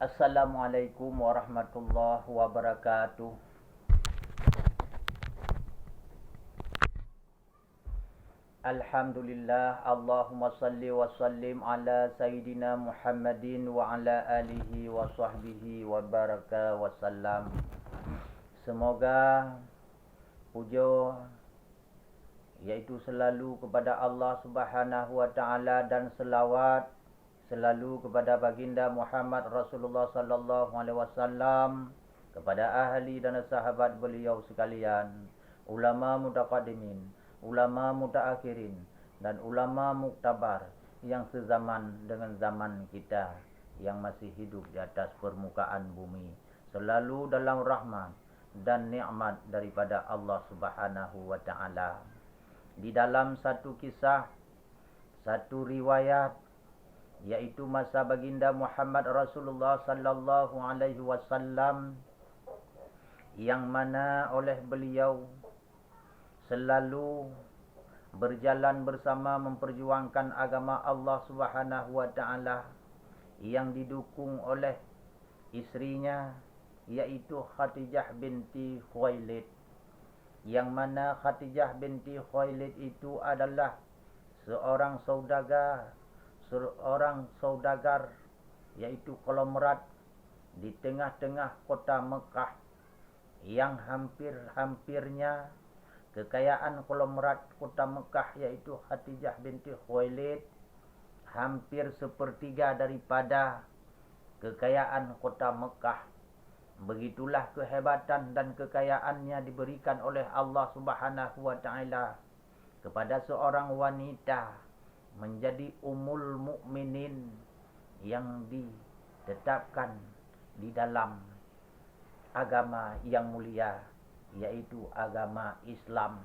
Assalamualaikum warahmatullahi wabarakatuh. Alhamdulillah, Allahumma salli wa sallim ala Sayyidina Muhammadin wa ala alihi wa sahbihi wa baraka wa sallam. Semoga puja iaitu selalu kepada Allah Subhanahu wa taala dan selawat selalu kepada baginda Muhammad Rasulullah sallallahu alaihi wasallam, kepada ahli dan sahabat beliau sekalian, ulama mutaqaddimin, ulama mutaakhirin, dan ulama muktabar yang sezaman dengan zaman kita yang masih hidup di atas permukaan bumi, selalu dalam rahmat dan nikmat daripada Allah Subhanahu wa taala. Di dalam satu kisah, satu riwayat, yaitu masa baginda Muhammad Rasulullah sallallahu alaihi wasallam, yang mana oleh beliau selalu berjalan bersama memperjuangkan agama Allah Subhanahu wa taala, yang didukung oleh istrinya yaitu Khadijah binti Khuwailid, yang mana Khadijah binti Khuwailid itu adalah seorang saudagar yaitu konglomerat di tengah-tengah kota Mekah, yang hampir-hampirnya kekayaan konglomerat kota Mekah yaitu Khadijah binti Khuwailid hampir sepertiga daripada kekayaan kota Mekah. Begitulah kehebatan dan kekayaannya diberikan oleh Allah Subhanahu wa taala kepada seorang wanita menjadi ummul mukminin yang ditetapkan di dalam agama yang mulia yaitu agama Islam.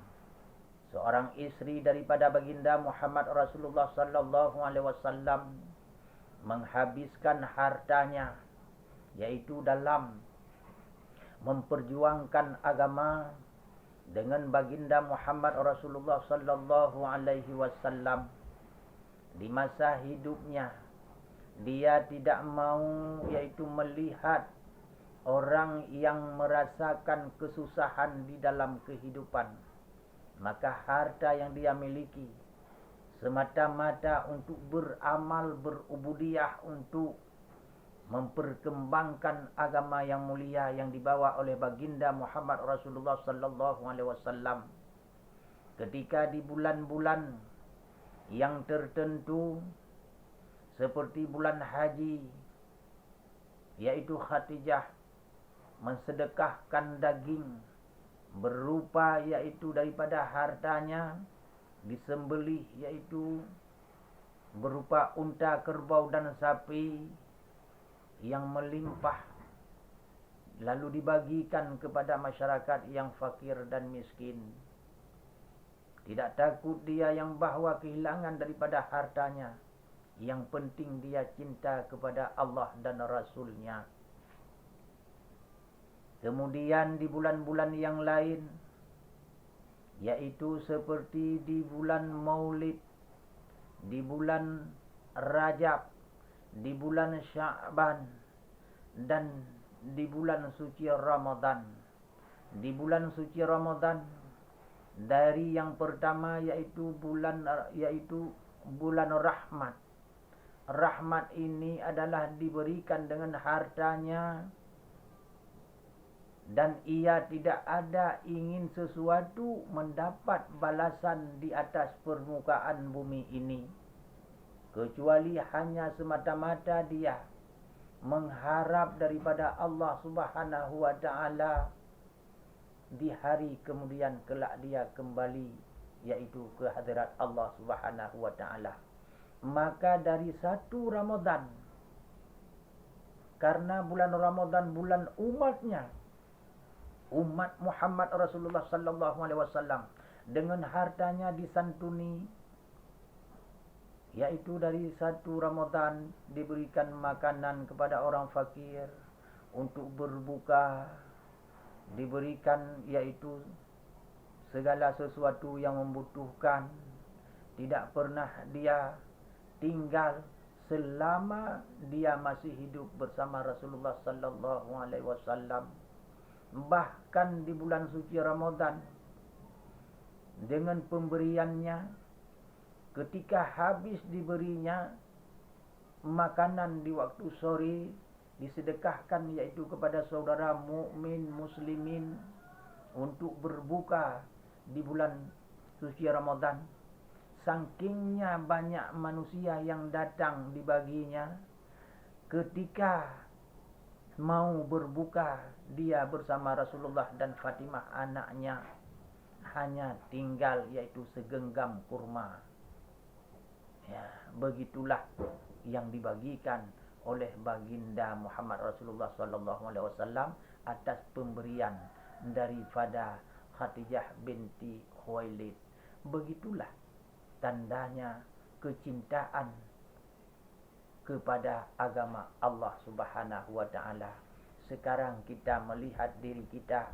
Seorang istri daripada baginda Muhammad Rasulullah sallallahu alaihi wasallam menghabiskan hartanya yaitu dalam memperjuangkan agama dengan baginda Muhammad Rasulullah sallallahu alaihi wasallam. Di masa hidupnya dia tidak mau yaitu melihat orang yang merasakan kesusahan di dalam kehidupan. Maka harta yang dia miliki semata-mata untuk beramal, berubudiyah, untuk memperkembangkan agama yang mulia yang dibawa oleh baginda Muhammad Rasulullah sallallahu alaihi wasallam. Ketika di bulan-bulan yang tertentu seperti bulan haji, yaitu Khadijah mensedekahkan daging berupa yaitu daripada hartanya disembelih, yaitu berupa unta, kerbau dan sapi yang melimpah, lalu dibagikan kepada masyarakat yang fakir dan miskin. Tidak takut dia yang bahawa kehilangan daripada hartanya. Yang penting dia cinta kepada Allah dan Rasulnya. Kemudian di bulan-bulan yang lain, yaitu seperti di bulan Maulid, di bulan Rajab, di bulan Sya'ban, dan di bulan suci Ramadan. Di bulan suci Ramadan, dari yang pertama yaitu bulan rahmat. Rahmat ini adalah diberikan dengan hartanya, dan ia tidak ada ingin sesuatu mendapat balasan di atas permukaan bumi ini, kecuali hanya semata-mata dia mengharap daripada Allah Subhanahu wa taala di hari kemudian kelak dia kembali yaitu ke hadirat Allah Subhanahu wa taala. Maka dari satu Ramadan, karena bulan Ramadan bulan umatnya, umat Muhammad Rasulullah sallallahu alaihi wasallam, dengan hartanya disantuni, yaitu dari satu Ramadan diberikan makanan kepada orang fakir untuk berbuka, diberikan yaitu segala sesuatu yang membutuhkan. Tidak pernah dia tinggal selama dia masih hidup bersama Rasulullah sallallahu alaihi wasallam, bahkan di bulan suci Ramadan, dengan pemberiannya, ketika habis diberinya makanan di waktu sore, disedekahkan yaitu kepada saudara mukmin muslimin untuk berbuka di bulan suci Ramadan. Sangkingnya banyak manusia yang datang dibaginya, ketika mau berbuka dia bersama Rasulullah dan Fatimah anaknya, hanya tinggal yaitu segenggam kurma. Ya, begitulah yang dibagikan oleh baginda Muhammad Rasulullah sallallahu alaihi wasallam atas pemberian daripada Khadijah binti Khuwailid. Begitulah tandanya kecintaan kepada agama Allah Subhanahu wa taala. Sekarang kita melihat diri kita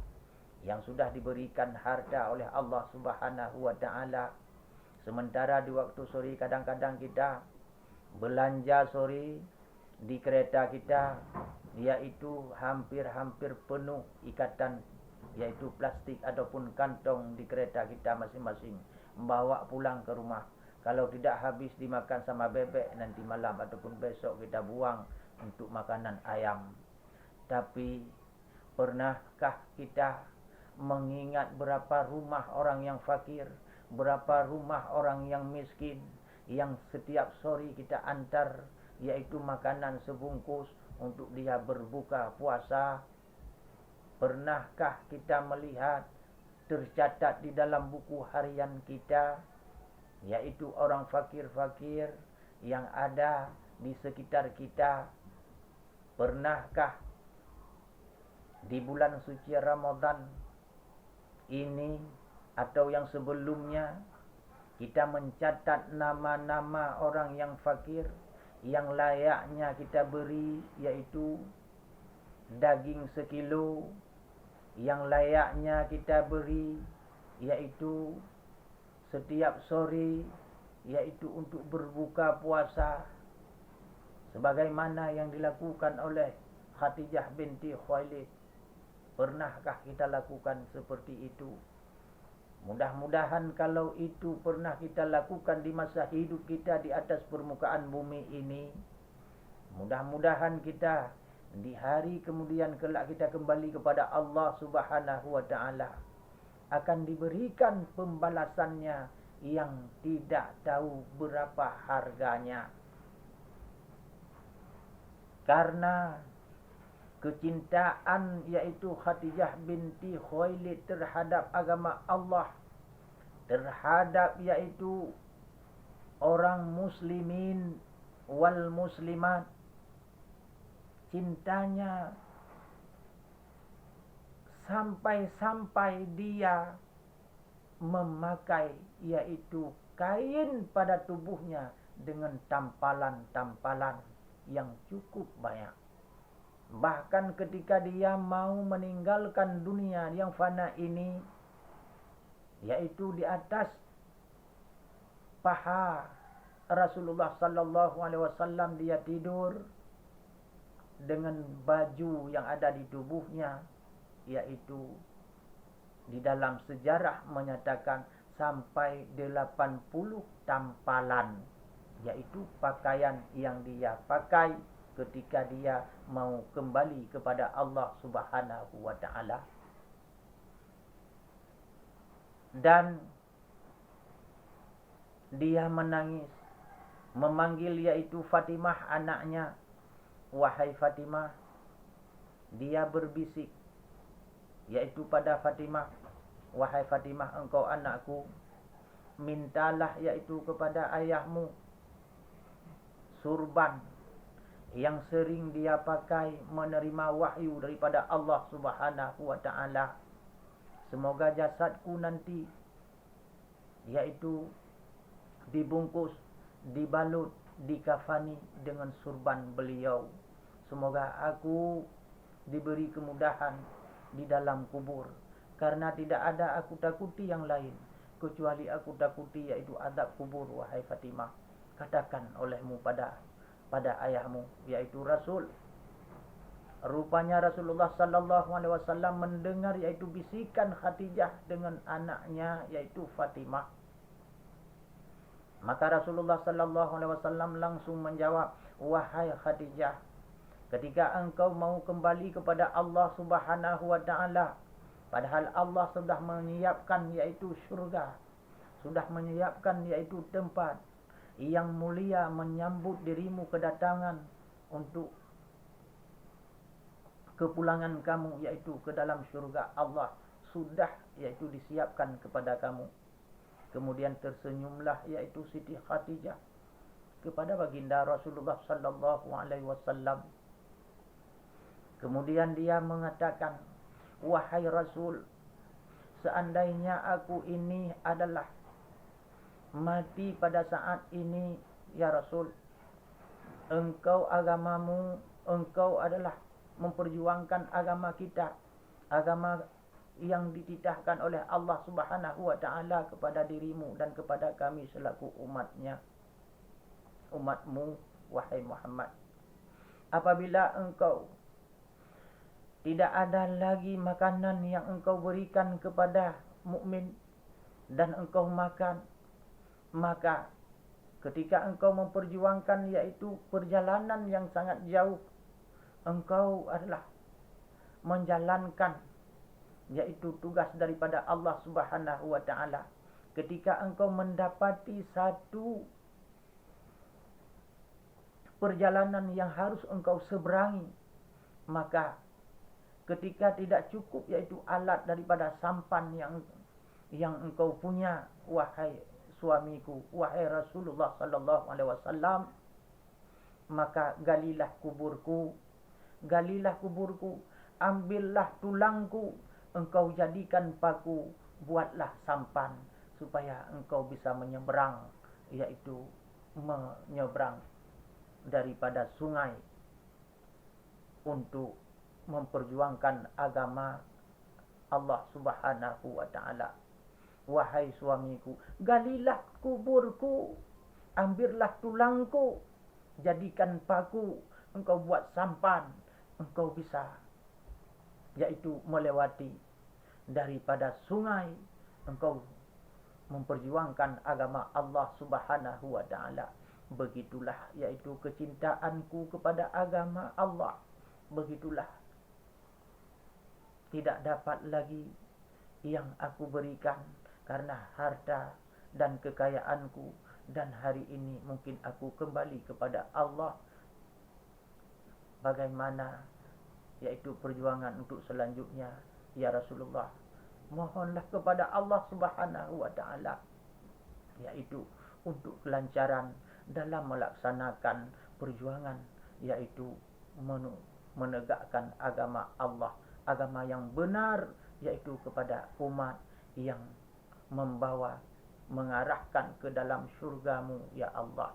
yang sudah diberikan harta oleh Allah Subhanahu wa taala, sementara di waktu sore kadang-kadang kita belanja sore di kereta kita, yaitu hampir-hampir penuh ikatan, yaitu plastik ataupun kantong di kereta kita masing-masing, bawa pulang ke rumah. Kalau tidak habis dimakan sama bebek, nanti malam ataupun besok kita buang untuk makanan ayam. Tapi pernahkah kita mengingat berapa rumah orang yang fakir, berapa rumah orang yang miskin, yang setiap sore kita antar yaitu makanan sebungkus untuk dia berbuka puasa? Pernahkah kita melihat tercatat di dalam buku harian kita yaitu orang fakir-fakir yang ada di sekitar kita? Pernahkah di bulan suci Ramadan ini atau yang sebelumnya kita mencatat nama-nama orang yang fakir yang layaknya kita beri, yaitu daging sekilo, yang layaknya kita beri yaitu setiap sore yaitu untuk berbuka puasa, sebagaimana yang dilakukan oleh Khadijah binti Khuwailid? Pernahkah kita lakukan seperti itu? Mudah-mudahan kalau itu pernah kita lakukan di masa hidup kita di atas permukaan bumi ini, mudah-mudahan kita di hari kemudian kelak kita kembali kepada Allah Subhanahu wa taala akan diberikan pembalasannya yang tidak tahu berapa harganya. Karena kecintaan yaitu Khadijah binti Khuwailid terhadap agama Allah, terhadap yaitu orang muslimin wal muslimat, cintanya sampai-sampai dia memakai yaitu kain pada tubuhnya dengan tampalan-tampalan yang cukup banyak. Bahkan ketika dia mau meninggalkan dunia yang fana ini, yaitu di atas paha Rasulullah sallallahu alaihi wasallam dia tidur dengan baju yang ada di tubuhnya, yaitu di dalam sejarah menyatakan sampai 80 tampalan, yaitu pakaian yang dia pakai ketika dia mau kembali kepada Allah Subhanahu wa taala. Dan dia menangis, memanggil yaitu Fatimah anaknya, wahai Fatimah. Dia berbisik yaitu pada Fatimah, wahai Fatimah, engkau anakku, mintalah yaitu kepada ayahmu surban yang sering dia pakai menerima wahyu daripada Allah Subhanahu wa taala. Semoga jasadku nanti yaitu dibungkus, dibalut, dikafani dengan surban beliau. Semoga aku diberi kemudahan di dalam kubur, karena tidak ada aku takuti yang lain kecuali aku takuti yaitu azab kubur, wahai Fatimah. Katakan olehmu pada pada ayahmu, yaitu Rasul. Rupanya Rasulullah sallallahu alaihi wasallam mendengar yaitu bisikan Khadijah dengan anaknya yaitu Fatimah. Maka Rasulullah sallallahu alaihi wasallam langsung menjawab, "Wahai Khadijah, ketika engkau mau kembali kepada Allah Subhanahu wa taala, padahal Allah sudah menyiapkan yaitu syurga, sudah menyiapkan yaitu tempat yang mulia menyambut dirimu kedatangan untuk kepulangan kamu yaitu ke dalam syurga. Allah sudah yaitu disiapkan kepada kamu." Kemudian tersenyumlah yaitu Siti Khadijah kepada baginda Rasulullah sallallahu alaihi wasallam. Kemudian dia mengatakan, "Wahai Rasul, seandainya aku ini adalah mati pada saat ini, ya Rasul, engkau agamamu, engkau adalah memperjuangkan agama kita, agama yang dititahkan oleh Allah Subhanahu wa taala kepada dirimu dan kepada kami selaku umatnya, umatmu, wahai Muhammad. Apabila engkau tidak ada lagi makanan yang engkau berikan kepada mukmin dan engkau makan, maka ketika engkau memperjuangkan yaitu perjalanan yang sangat jauh, engkau adalah menjalankan yaitu tugas daripada Allah Subhanahu wa taala. Ketika engkau mendapati satu perjalanan yang harus engkau seberangi, maka ketika tidak cukup yaitu alat daripada sampan yang engkau punya, wahai suamiku, wahai Rasulullah sallallahu alaihi wasallam, maka galilah kuburku, ambillah tulangku, engkau jadikan paku, buatlah sampan supaya engkau bisa menyeberang, yaitu menyeberang daripada sungai untuk memperjuangkan agama Allah Subhanahu wa taala. Wahai suamiku, galilah kuburku, ambillah tulangku, jadikan paku, engkau buat sampan, engkau bisa yaitu melewati daripada sungai, engkau memperjuangkan agama Allah Subhanahu wa taala. Begitulah yaitu kecintaanku kepada agama Allah. Begitulah tidak dapat lagi yang aku berikan karena harta dan kekayaanku, dan hari ini mungkin aku kembali kepada Allah. Bagaimana yaitu perjuangan untuk selanjutnya, ya Rasulullah? Mohonlah kepada Allah Subhanahu wa taala yaitu untuk kelancaran dalam melaksanakan perjuangan, yaitu menegakkan agama Allah, agama yang benar, yaitu kepada umat yang mengarahkan ke dalam syurgamu, ya Allah.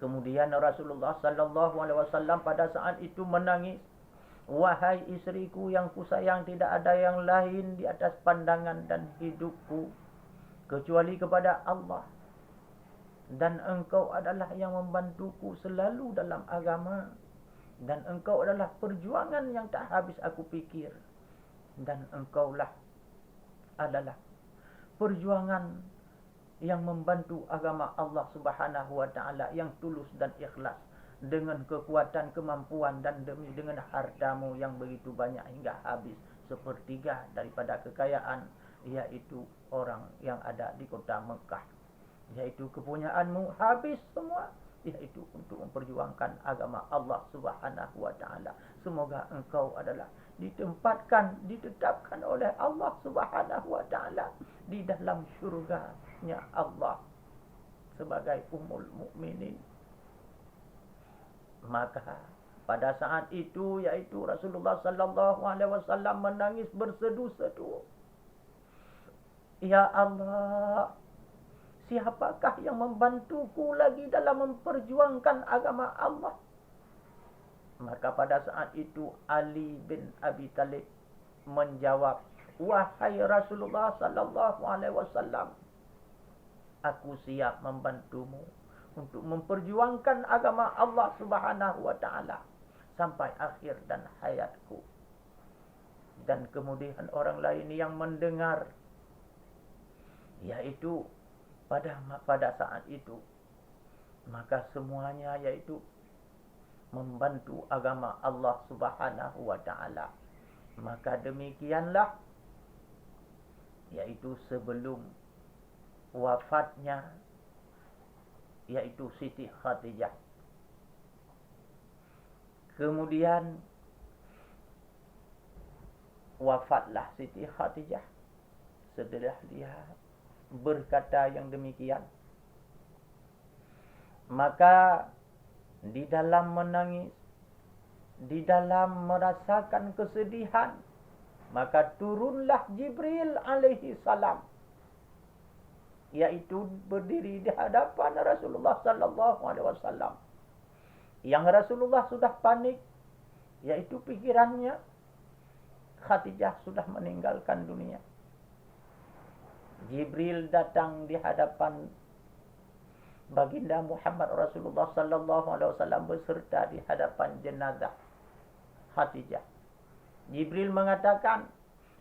Kemudian Rasulullah sallallahu alaihi wasallam pada saat itu menangis, "Wahai istriku yang kusayang, tidak ada yang lain di atas pandangan dan hidupku kecuali kepada Allah. Dan engkau adalah yang membantuku selalu dalam agama. Dan engkau adalah perjuangan yang tak habis aku pikir. Dan engkaulah adalah perjuangan yang membantu agama Allah Subhanahu wa taala yang tulus dan ikhlas, dengan kekuatan, kemampuan dan dengan hartamu yang begitu banyak hingga habis sepertiga daripada kekayaan, yaitu orang yang ada di kota Mekah. Yaitu kepunyaanmu habis semua, yaitu untuk memperjuangkan agama Allah Subhanahu wa taala. Semoga engkau adalah ditetapkan oleh Allah Subhanahu wa taala di dalam syurga-Nya Allah sebagai ummul mukminin." Maka pada saat itu yaitu Rasulullah sallallahu alaihi wasallam menangis bersedu-sedu, "Ya Allah, siapakah yang membantuku lagi dalam memperjuangkan agama Allah?" Maka pada saat itu Ali bin Abi Thalib menjawab, "Wahai Rasulullah sallallahu alaihi wasallam, aku siap membantumu. untuk memperjuangkan agama Allah Subhanahu wa taala sampai akhir dan hayatku. Dan kemudian orang lain yang mendengar, yaitu pada saat itu, maka semuanya yaitu membantu agama Allah Subhanahu wa taala. Maka demikianlah, yaitu sebelum wafatnya, yaitu Siti Khadijah. Kemudian wafatlah Siti Khadijah setelah dia berkata yang demikian. Maka di dalam menangis, di dalam merasakan kesedihan, maka turunlah Jibril alaihi salam, yaitu berdiri di hadapan Rasulullah sallallahu alaihi wasallam. Yang Rasulullah sudah panik, yaitu pikirannya Khadijah sudah meninggalkan dunia. Jibril datang di hadapan baginda Muhammad Rasulullah sallallahu alaihi wasallam beserta di hadapan jenazah Khadijah. Jibril mengatakan,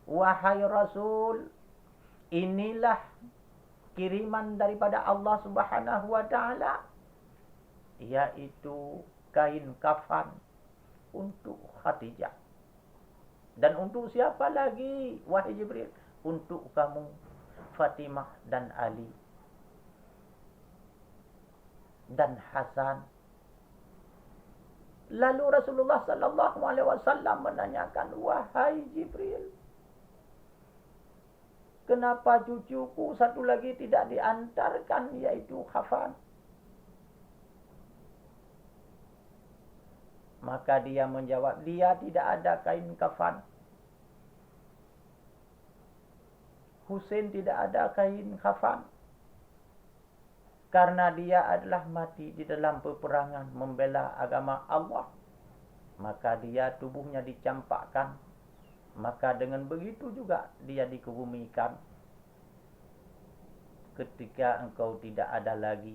"Wahai Rasul, inilah kiriman daripada Allah Subhanahu wa taala, yaitu kain kafan untuk Khadijah. Dan untuk siapa lagi, wahai Jibril? Untuk kamu, Fatimah dan Ali dan Hasan." Lalu Rasulullah sallallahu alaihi wasallam menanyakan, "Wahai Jibril, kenapa cucuku satu lagi tidak diantarkan, yaitu kafan?" Maka dia menjawab, "Dia tidak ada kain kafan. Husain tidak ada kain kafan. Karena dia adalah mati di dalam peperangan membela agama Allah. Maka dia tubuhnya dicampakkan. Maka dengan begitu juga dia dikebumikan. Ketika engkau tidak ada lagi."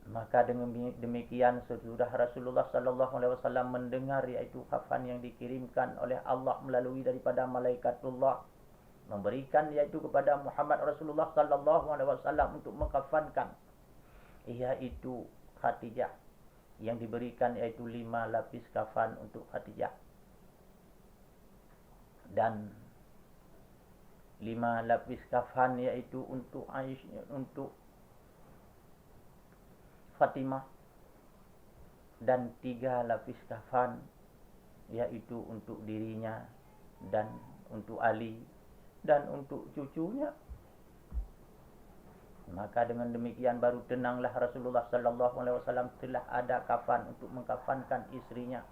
Maka dengan demikian sesudah Rasulullah sallallahu alaihi wasallam mendengar, yaitu kafan yang dikirimkan oleh Allah melalui daripada malaikatullah, memberikan yaitu kepada Muhammad Rasulullah sallallahu alaihi wasallam untuk mengkafankan, yaitu Khadijah, yang diberikan yaitu 5 lapis kafan untuk Khadijah dan 5 lapis kafan yaitu untuk Aisyah, untuk Fatimah, dan 3 lapis kafan yaitu untuk dirinya dan untuk Ali dan untuk cucunya. Maka dengan demikian baru tenanglah Rasulullah sallallahu alaihi wasallam, telah ada kafan untuk mengkafankan istrinya.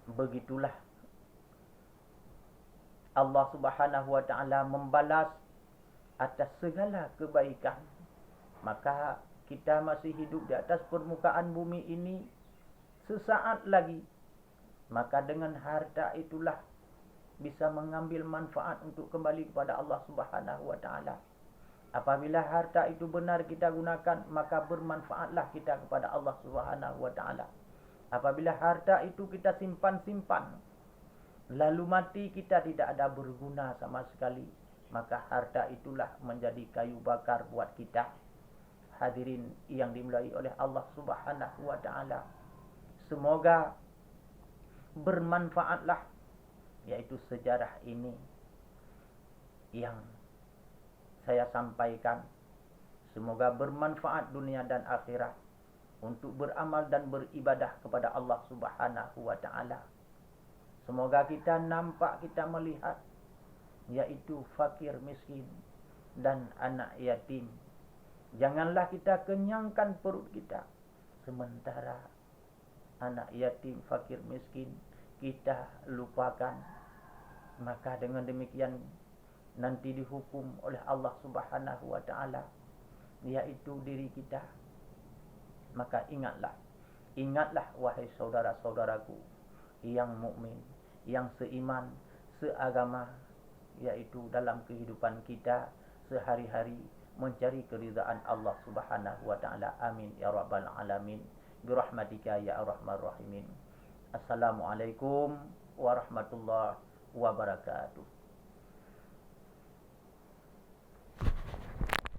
Begitulah Allah Subhanahu wa taala membalas atas segala kebaikan. Maka kita masih hidup di atas permukaan bumi ini sesaat lagi. Maka dengan harta itulah bisa mengambil manfaat untuk kembali kepada Allah Subhanahu wa taala. Apabila harta itu benar kita gunakan, maka bermanfaatlah kita kepada Allah Subhanahu wa taala. Apabila harta itu kita simpan-simpan, lalu mati kita tidak ada berguna sama sekali, maka harta itulah menjadi kayu bakar buat kita. Hadirin yang dimulai oleh Allah Subhanahu wa taala, semoga bermanfaatlah yaitu sejarah ini yang saya sampaikan. Semoga bermanfaat dunia dan akhirat untuk beramal dan beribadah kepada Allah Subhanahu wa taala. Semoga kita nampak, kita melihat, yaitu fakir miskin dan anak yatim. Janganlah kita kenyangkan perut kita, sementara anak yatim, fakir miskin kita lupakan. Maka dengan demikian nanti dihukum oleh Allah Subhanahu wa taala, yaitu diri kita. Maka ingatlah wahai saudara-saudaraku yang mukmin, yang seiman, seagama, yaitu dalam kehidupan kita sehari-hari mencari keridaan Allah Subhanahu wa taala. Amin ya rabbal alamin. Birahmatika ya arhamar rahimin. Assalamualaikum warahmatullahi wabarakatuh.